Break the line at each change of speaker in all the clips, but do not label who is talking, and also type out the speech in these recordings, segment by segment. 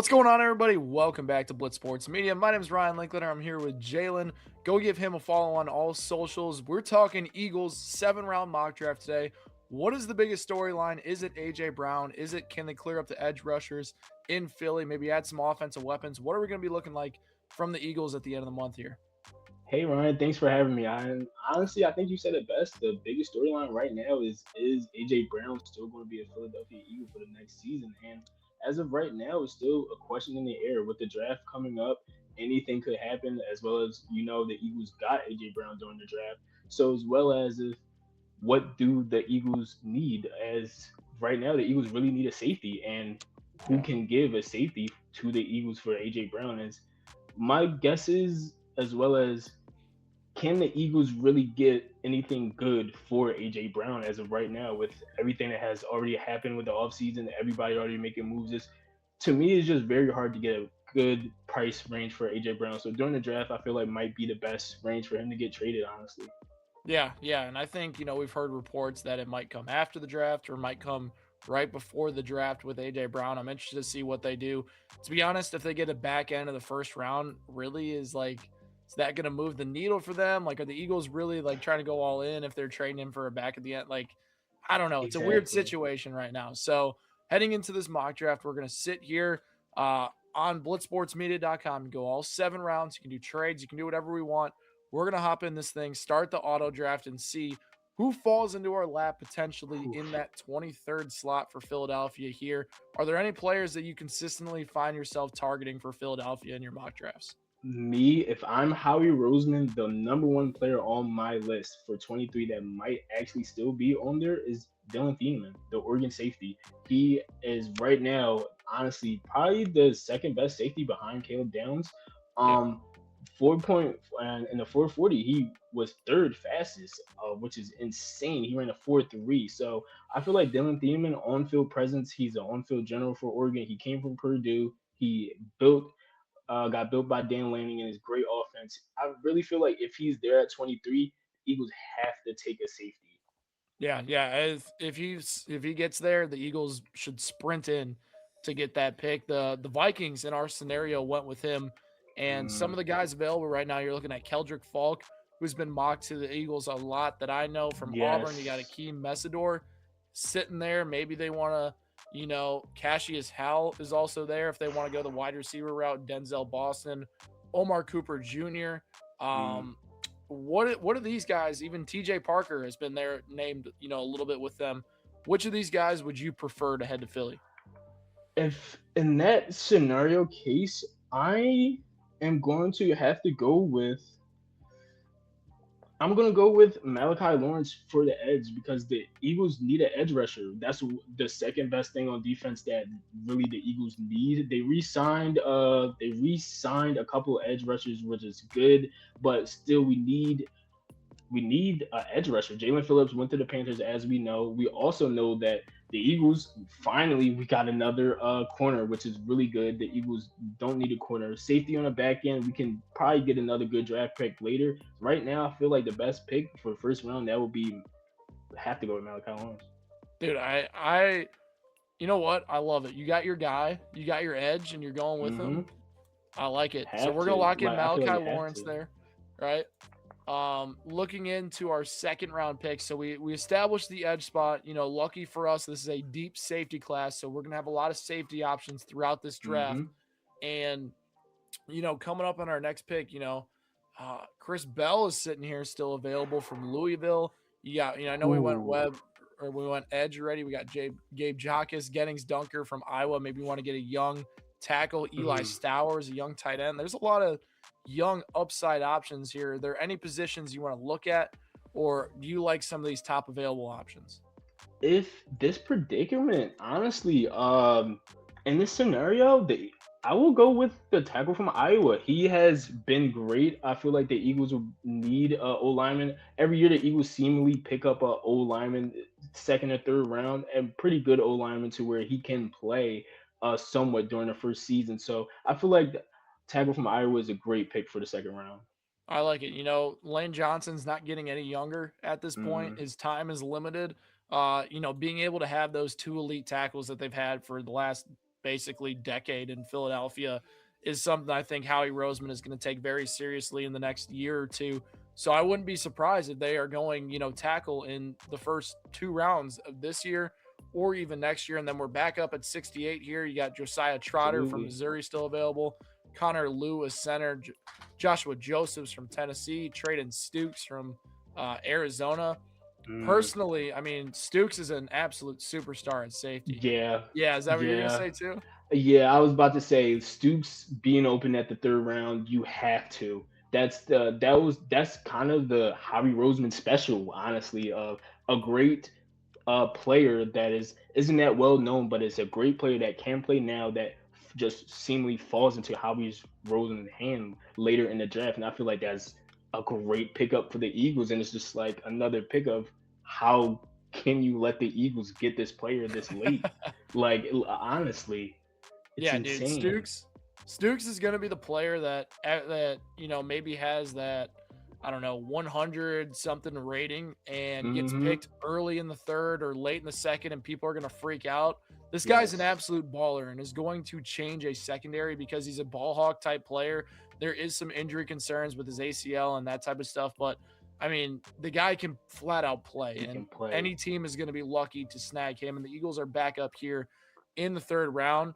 What's going on, everybody? Welcome back to Blitz Sports Media. My name is Ryan Linklater. I'm here with Jalen. Go give him a follow on all socials. We're talking Eagles 7-round mock draft today. What is the biggest storyline? Is it AJ Brown? Can they clear up the edge rushers in Philly? Maybe add some offensive weapons. What are we going to be looking like from the Eagles at the end of the month here?
Hey Ryan, thanks for having me. Honestly, I think you said it best. The biggest storyline right now is AJ Brown still going to be a Philadelphia Eagle for the next season? And as of right now, it's still a question in the air. With the draft coming up, anything could happen. As well as the Eagles got AJ Brown during the draft. So as well as if what do the Eagles need? As right now, the Eagles really need a safety, and who
Yeah.
can give a safety to the Eagles for AJ Brown? Is my guesses as well as can the Eagles really get anything good for AJ Brown as of right now with everything that has already happened with the offseason, everybody already making moves? To me, it's just very hard to get a good price range for AJ Brown. So during the draft, I feel like might be the best range for him to get traded, honestly.
Yeah. And I think, we've heard reports that it might come after the draft or might come right before the draft with AJ Brown. I'm interested to see what they do. To be honest, if they get a back end of the first round, really is that going to move the needle for them? Like, are the Eagles really like trying to go all in if they're trading him for a back at the end? Like, I don't know. It's a weird
Exactly.
situation right now. So heading into this mock draft, we're going to sit here on blitzsportsmedia.com and go all 7 rounds. You can do trades. You can do whatever we want. We're going to hop in this thing, start the auto draft, and see who falls into our lap potentially in
Oof.
that 23rd slot for Philadelphia here. Are there any players that you consistently find yourself targeting for Philadelphia in your mock drafts?
Me, if I'm Howie Roseman, the number one player on my list for 23 that might actually still be on there is Dylan Thieneman, the Oregon safety. He is right now, honestly, probably the second best safety behind Caleb Downs.
Yeah.
Um, 4 point and in the 440, he was third fastest, which is insane. He ran a 4.3. So I feel like Dylan Thieneman on field presence. He's an on field general for Oregon. He came from Purdue. He got built by Dan Lanning and his great offense. I really feel like if he's there at 23, Eagles have to take a safety.
Yeah. If he gets there, the Eagles should sprint in to get that pick. The Vikings in our scenario went with him, and some
Mm,
of the guys available right now, you're looking at Keldrick Falk, who's been mocked to the Eagles a lot. That I know from Auburn, you got
yes.
Akeem Messidor sitting there. Maybe they want to, Cassius Howell is also there if they want to go the wide receiver route. Denzel Boston, Omar Cooper Jr.
Mm.
Um, what are these guys? Even TJ Parker has been there named, a little bit with them. Which of these guys would you prefer to head to Philly?
If in that scenario case, I am going to have to go with I'm gonna go with Malachi Lawrence for the edge because the Eagles need an edge rusher. That's the second best thing on defense that really the Eagles need. They re-signed a couple of edge rushers, which is good, but still we need an edge rusher. Jalen Phillips went to the Panthers, as we know. We also know that the Eagles finally we got another corner, which is really good. The Eagles don't need a corner. Safety on the back end, we can probably get another good draft pick later. Right now, I feel like the best pick for first round that would be have to go with Malachi Lawrence.
Dude, I you know what? I love it. You got your guy, you got your edge, and you're going with him.
Mm-hmm.
I like it. So
Have
we're gonna
to.
lock in
Like I feel like
Malachi
you have
Lawrence
to.
there, right? Looking into our second round pick. So we established the edge spot. Lucky for us, this is a deep safety class. So we're gonna have a lot of safety options throughout this draft.
Mm-hmm.
And coming up on our next pick, Chris Bell is sitting here still available from Louisville. You got, I know we went
Ooh.
web or we went edge already. We got Gabe Jacques, Gettings Dunker from Iowa. Maybe you want to get a young tackle, Eli
Mm-hmm.
Stowers, a young tight end. There's a lot of young upside options here. Are there any positions you want to look at, or do you like some of these top available options?
If this predicament, honestly, in this scenario, I will go with the tackle from Iowa. He has been great. I feel like the Eagles will need a O lineman every year. The Eagles seemingly pick up a O lineman second or third round, and pretty good O lineman to where he can play somewhat during the first season. So I feel like the tackle from Iowa is a great pick for the second round.
I like it. Lane Johnson's not getting any younger at this point.
Mm,
His time is limited. Being able to have those two elite tackles that they've had for the last basically decade in Philadelphia is something I think Howie Roseman is going to take very seriously in the next year or two. So I wouldn't be surprised if they are going, tackle in the first 2 rounds of this year or even next year. And then we're back up at 68 here. You got Josiah Trotter from
Absolutely.
Missouri still available, Connor Lewis center, Joshua Josephs from Tennessee, Traden Stukes from Arizona.
Mm,
Personally, I mean, Stukes is an absolute superstar at safety.
yeah,
Yeah, is that what you're gonna
yeah.
say too?
Yeah, I was about to say Stoops being open at the third round, you have to. That's kind of the Howie Roseman special, honestly, of a great player that isn't that well known, but is a great player that can play now that just seemingly falls into Howie's Roseman's hand later in the draft, and I feel like that's a great pickup for the Eagles, and it's just like another pick of how can you let the Eagles get this player this late? Like honestly, it's
Yeah, dude,
insane.
Stukes is going to be the player that maybe has that, I don't know, 100 something rating and gets
Hmm.
picked early in the third or late in the second, and people are going to freak out. This guy's an
Yes.
absolute baller and is going to change a secondary because he's a ball hawk type player. There is some injury concerns with his ACL and that type of stuff, but I mean, the guy can flat out play,
He
and
can play.
any team is going to be lucky to snag him. And the Eagles are back up here in the third round.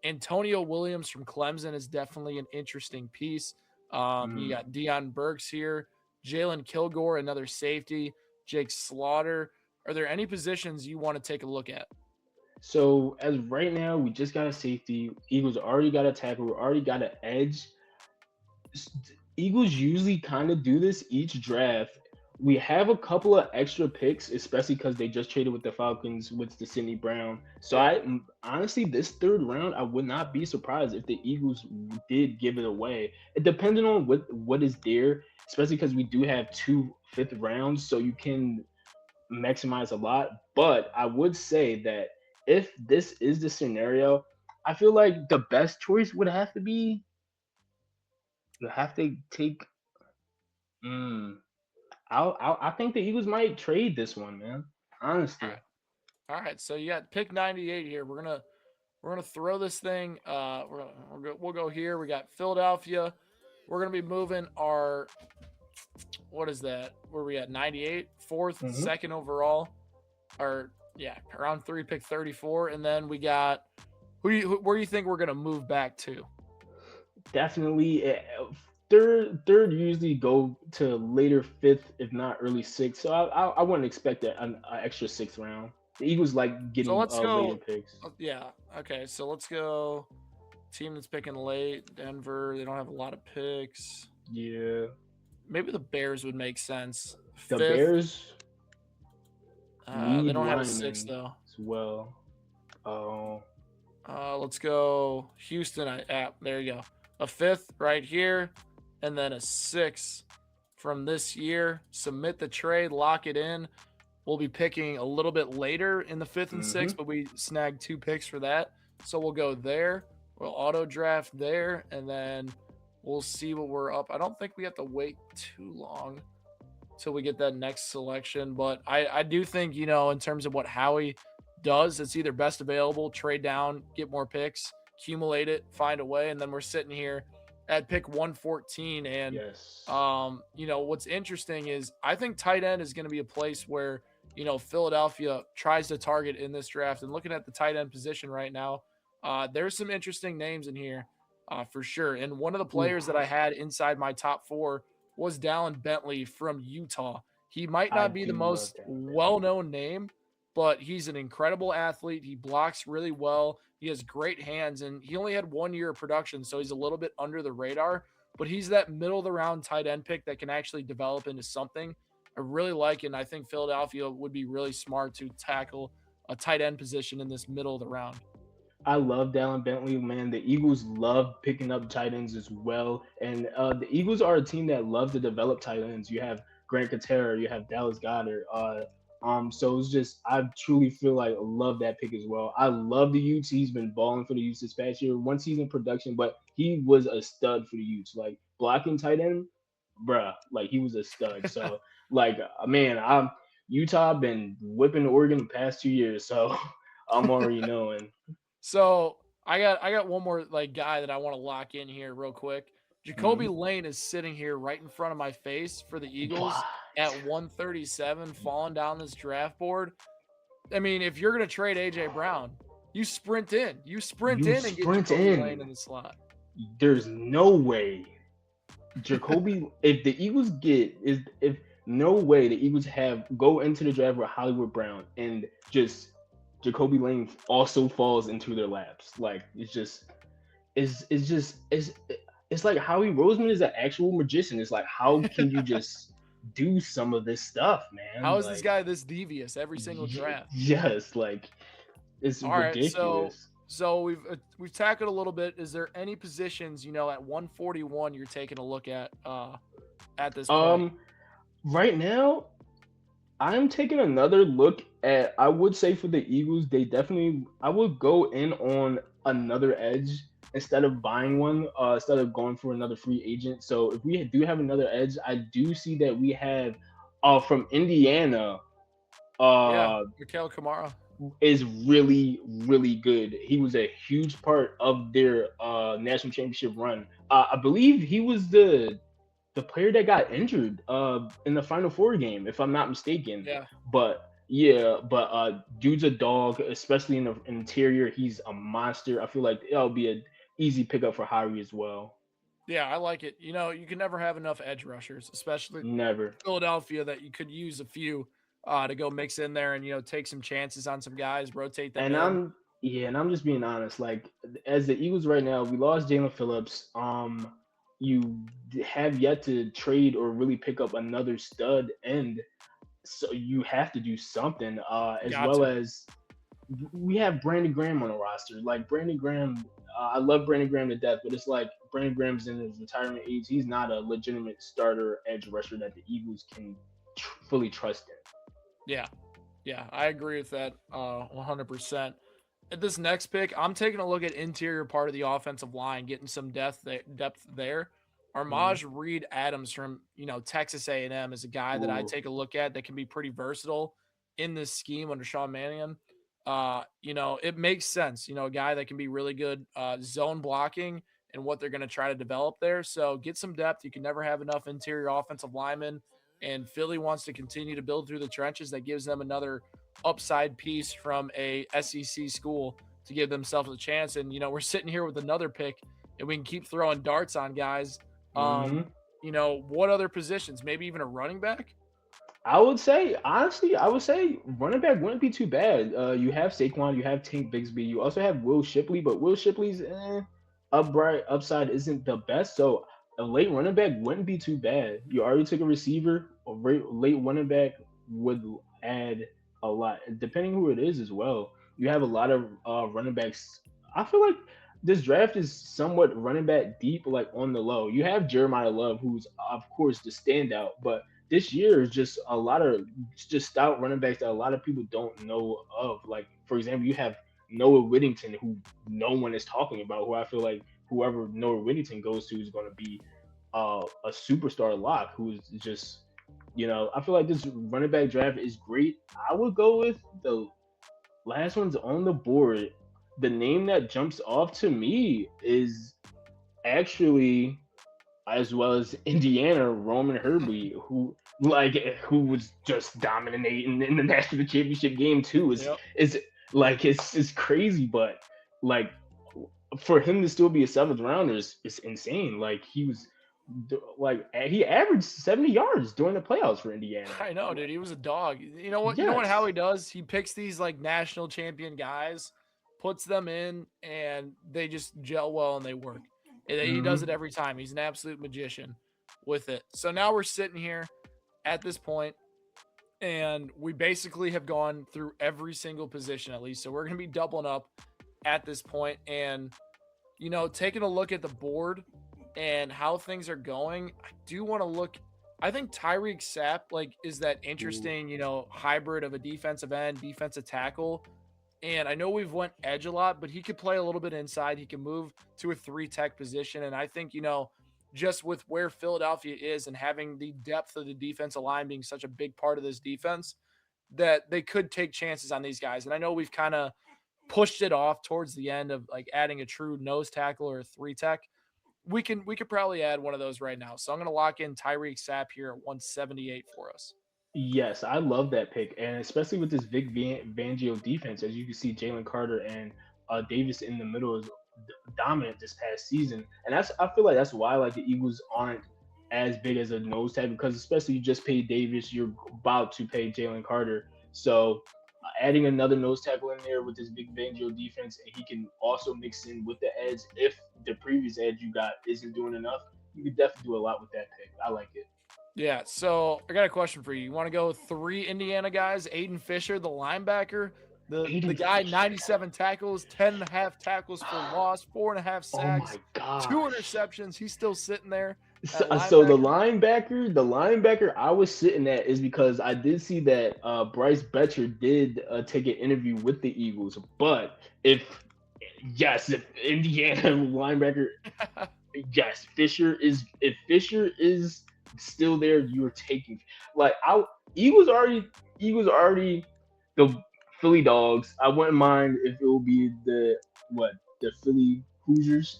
Antonio Williams from Clemson is definitely an interesting piece. You
Mm.
got Deion Burks here, Jalen Kilgore, another safety, Jake Slaughter. Are there any positions you want to take a look at?
So as right now, we just got a safety. Eagles already got a tackle. We already got an edge. Eagles usually kind of do this each draft. We have a couple of extra picks, especially because they just traded with the Falcons with the Sidney Brown. So
Yeah.
honestly, this third round, I would not be surprised if the Eagles did give it away. It depending on what is there, especially because we do have two fifth rounds, so you can maximize a lot. But I would say that if this is the scenario, I feel like the best choice would have to be you have to take. Mm, I think the Eagles might trade this one, man.
All
Honestly.
right. All right. So you got pick 98 here. We're gonna throw this thing. We'll go here. We got Philadelphia. We're gonna be moving our, what is that? Where we at? 98, fourth,
Hmm.
second overall. Or yeah, round three, pick 34, and then we got where do you think we're gonna move back to?
Definitely. Third usually go to later fifth, if not early sixth. So I wouldn't expect an extra sixth round. The Eagles like
So
getting
let's
later
go.
picks.
Yeah, okay. So let's go. Team that's picking late, Denver. They don't have a lot of picks.
Yeah.
Maybe the Bears would make sense.
The
Fifth.
Bears
They
need
don't have a sixth
linemen
though.
as well. Oh.
Let's go Houston. There you go. A fifth right here, and then a sixth from this year. Submit the trade, lock it in. We'll be picking a little bit later in the fifth and
Hmm.
sixth, but we snagged 2 picks for that. So we'll go there. We'll auto draft there, and then we'll see what we're up. I don't think we have to wait too long till we get that next selection. But I do think, in terms of what Howie does, it's either best available, trade down, get more picks, accumulate it, find a way. And then we're sitting here at pick 114. And,
Yes.
what's interesting is I think tight end is going to be a place where, Philadelphia tries to target in this draft. And looking at the tight end position right now, there's some interesting names in here for sure. And one of the
Ooh,
players that I had inside my top four was Dallin Bentley from Utah. He might
I
not be the
do love
most
Devin
well
Bentley.
known name, but he's an incredible athlete. He blocks really well. He has great hands, and he only had 1 year of production, so he's a little bit under the radar. But he's that middle of the round tight end pick that can actually develop into something. I really like it, and I think Philadelphia would be really smart to tackle a tight end position in this middle of the round.
I love Dallin Bentley, man. The Eagles love picking up tight ends as well, and the Eagles are a team that loves to develop tight ends. You have Grant Katera, you have Dallas Goddard. So it's just I truly feel like I love that pick as well. I love the Utes. He's been balling for the Utes this past year. One season production, but he was a stud for the Utes. Like blocking tight end, bruh, like he was a stud. So like man, I'm Utah been whipping Oregon the past 2 years, so I'm already knowing.
So I got one more like guy that I want to lock in here real quick. Jacoby
Mhm.
Lane is sitting here right in front of my face for the Eagles
What?
at 137, falling down this draft board. I mean, if you're gonna trade AJ Brown, you sprint in. You sprint
You
in and get
sprint
Jacoby Lane in
in.
the slot.
There's no way Jacoby. If the Eagles get is if no way the Eagles have go into the draft with Hollywood Brown and just Jacoby Lane also falls into their laps. Like it's just it's like Howie Roseman is an actual magician. It's like how can you just do some of this stuff,
How
man?
is this
Like
guy this devious every single draft?
yes, like it's
All right,
ridiculous.
so we've tackled a little bit. Is there any positions at 141 you're taking a look at this point?
Um, right now, I'm taking another look at. I would say for the Eagles, they definitely. I would go in on another edge instead of buying one. Instead of going for another free agent. So if we do have another edge, I do see that we have, from Indiana.
Yeah,
Uh,
Mikhail Kamara.
is really good. He was a huge part of their national championship run. I believe he was the player that got injured in the Final Four game, if I'm not mistaken.
Yeah,
But yeah, but dude's a dog, especially in the interior. He's a monster. I feel like it'll be an easy pickup for Harry as well.
yeah, I like it. You can never have enough edge rushers, especially
Never.
Philadelphia, that you could use a few to go mix in there and take some chances on some guys, rotate them
And
in.
I'm just being honest. Like as the Eagles right now, we lost Jalen Phillips. You have yet to trade or really pick up another stud end, so you have to do something. As
Got
well
to.
as we have Brandon Graham on the roster. Like Brandon Graham, I love Brandon Graham to death, but it's like Brandon Graham's in his retirement age. He's not a legitimate starter edge rusher that the Eagles can fully trust in.
Yeah, yeah, I agree with that 100%. At this next pick, I'm taking a look at interior part of the offensive line, getting some depth there.
Mhm.
Armaj Reed Adams from Texas A&M is a guy that I
Ooh.
take a look at that can be pretty versatile in this scheme under Sean Mannion. It makes sense. A guy that can be really good zone blocking and what they're going to try to develop there. So get some depth. You can never have enough interior offensive linemen, and Philly wants to continue to build through the trenches. That gives them another upside piece from a SEC school to give themselves a chance. And we're sitting here with another pick, and we can keep throwing darts on guys.
Hmm.
What other positions? Maybe even a running back.
I would say honestly, I would say running back wouldn't be too bad. You have Saquon, you have Tank Bigsby, you also have Will Shipley, but Will Shipley's upright upside isn't the best. So a late running back wouldn't be too bad. You already took a receiver. Late running back would add a lot, depending who it is as well. You have a lot of running backs. I feel like this draft is somewhat running back deep, like on the low. You have Jeremiah Love, who's of course the standout, but this year is just a lot of just stout running backs that a lot of people don't know of. Like for example, you have Noah Whittington, who no one is talking about. Who I feel like whoever Noah Whittington goes to is going to be a superstar lock. Who is just I feel like this running back draft is great. I would go with the last one's on the board. The name that jumps off to me is actually as well as Indiana, Roman Herbie, who was just dominating in the national championship game too.
Yep.
Is like it's crazy, but like for him to still be a seventh rounder is insane. Like he averaged 70 yards during the playoffs for Indiana.
I know, dude. He was a dog. You know what? You know what
Yes.
Howie does? He picks these like national champion guys, puts them in, and they just gel well and they work. And he does it
Hmm.
every time. He's an absolute magician with it. So now we're sitting here at this point, and we basically have gone through every single position at least. So we're going to be doubling up at this point, and taking a look at the board and how things are going, I do want to look. I think Tyreek Sapp is that
Ooh.
interesting, hybrid of a defensive end, defensive tackle. And I know we've went edge a lot, but he could play a little bit inside. He can move to a three tech position. And I think, just with where Philadelphia is and having the depth of the defensive line being such a big part of this defense, that they could take chances on these guys. And I know we've kind of pushed it off towards the end of like adding a true nose tackle or a 3 tech, we could probably add one of those right now. So I'm going to lock in Tyreek Sapp here at 178 for us.
Yes, I love that pick, and especially with this Fangio defense, as you can see, Jalen Carter and Davis in the middle is dominant this past season, and I feel like that's why like the Eagles aren't as big as a nose tag because especially you just paid Davis, you're about to pay Jalen Carter, so adding another nose tackle in there with this big Fangio defense, and he can also mix in with the edge if the previous edge you got isn't doing enough. You could definitely do a lot with that pick. I like it.
Yeah, so I got a question for you. You want to go 3 Indiana guys? Aiden Fisher, the linebacker, the
Aiden
guy,
Fisher.
97 tackles, 10.5 tackles for loss, 4.5
Oh
sacks,
my
2
gosh.
interceptions. He's still sitting there
So,
at
so
linebacker.
the linebacker I was sitting at is because I did see that Bryce Betcher did take an interview with the Eagles. But if Indiana linebacker, yes, if Fisher is still there, you're taking like I Eagles already the Philly dogs. I wouldn't mind if it will be the Philly Hoosiers,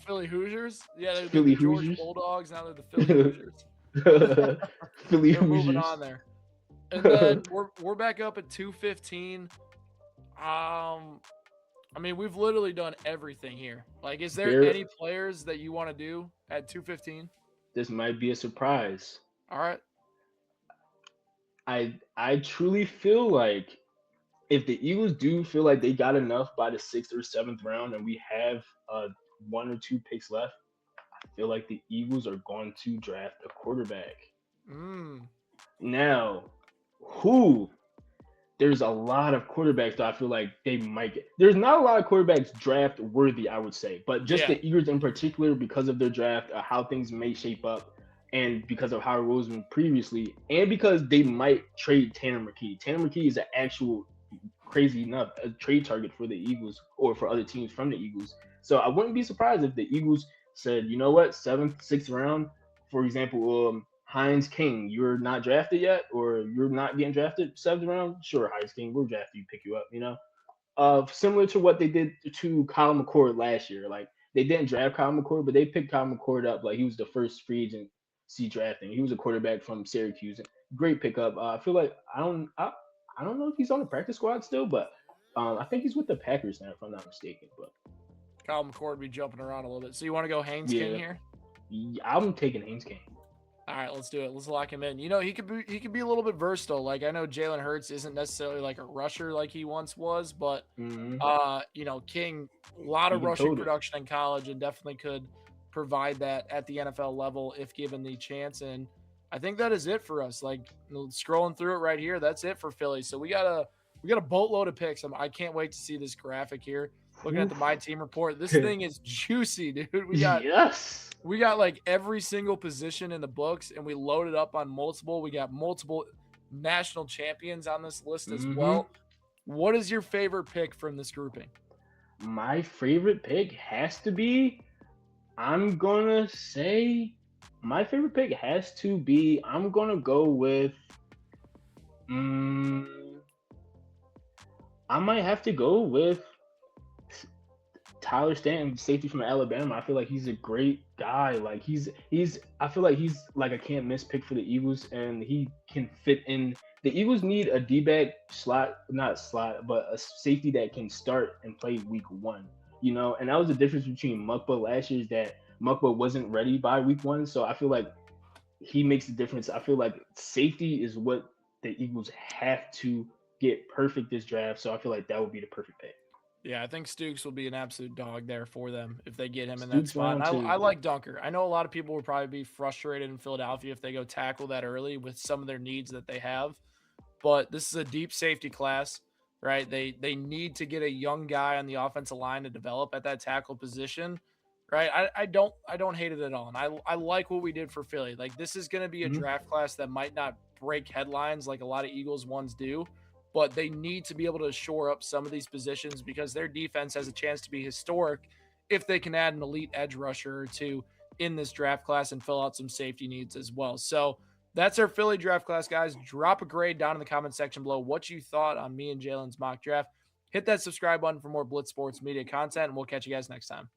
Philly Hoosiers. Yeah, they're
Philly
the Georgia
Hoosiers.
Bulldogs. Now they're the Philly Hoosiers.
Philly
They're moving on
Hoosiers.
there. And then we're back up at 215. I mean, we've literally done everything here. Like, is there
Bear,
any players that you want to do at 215?
this might be a surprise.
All right.
I truly feel like if the Eagles do feel like they got enough by the 6th or 7th round, and we have 1 or 2 picks left, I feel like the Eagles are going to draft a quarterback.
Mm.
Now, who there's a lot of quarterbacks that I feel like they might get. There's not a lot of quarterbacks draft worthy, I would say, but just
Yeah.
the Eagles in particular, because of their draft, how things may shape up, and because of Howie Roseman previously, and because they might trade Tanner McKee. Tanner McKee is an actual crazy enough a trade target for the Eagles or for other teams from the Eagles. So I wouldn't be surprised if the Eagles said, you know what, 7th, 6th round, for example, Heinz King, you're not drafted yet, or you're not getting drafted 7th round. Sure, Heinz King, we'll draft you, pick you up. Similar to what they did to Kyle McCord last year. Like they didn't draft Kyle McCord, but they picked Kyle McCord up like he was the first free agent drafting. He was a quarterback from Syracuse. Great pickup. I feel like I don't know if he's on the practice squad still, but I think he's with the Packers now, if I'm not mistaken. But
Kyle McCord be jumping around a little bit. So you want to go Haynes King
yeah,
here?
I'm taking Haynes King.
All right, let's do it. Let's lock him in. He could be a little bit versatile. Like I know Jalen Hurts isn't necessarily like a rusher like he once was, but
Mm-hmm.
King, a lot
He
of
can
rushing
code it.
production in college and definitely could provide that at the NFL level if given the chance. And I think that is it for us. Like scrolling through it right here, that's it for Philly. So we got a boatload of picks. I can't wait to see this graphic here. Looking at the My Team report, this thing is juicy, dude.
Yes.
We got like every single position in the books, and we loaded up on multiple. We got multiple national champions on this list as
Mm-hmm.
well. What is your favorite pick from this grouping?
My favorite pick has to be. I'm gonna say my favorite pick has to be. I'm gonna go with. Mm, I might have to go with Tyler Stanton, safety from Alabama. I feel like he's a great guy. Like he's. I feel like he's like a can't miss pick for the Eagles, and he can fit in. The Eagles need a D-back slot, not slot, but a safety that can start and play week one. And that was the difference between Mukba last year is that Mukba wasn't ready by week one. So I feel like he makes the difference. I feel like safety is what the Eagles have to get perfect this draft. So I feel like that would be the perfect pick.
Yeah, I think Stukes will be an absolute dog there for them if they get him in that
Stoops
spot. And
round
I
two.
like Dunker. I know a lot of people would probably be frustrated in Philadelphia if they go tackle that early with some of their needs that they have. But this is a deep safety class, right? They need to get a young guy on the offensive line to develop at that tackle position, right? I don't hate it at all, and I like what we did for Philly. Like this is going to be a
Mhm.
draft class that might not break headlines like a lot of Eagles ones do, but they need to be able to shore up some of these positions because their defense has a chance to be historic if they can add an elite edge rusher or two in this draft class and fill out some safety needs as well. So that's our Philly draft class, guys. Drop a grade down in the comment section below what you thought on me and Jalen's mock draft. hit that subscribe button for more Blitz Sports Media content, and we'll catch you guys next time.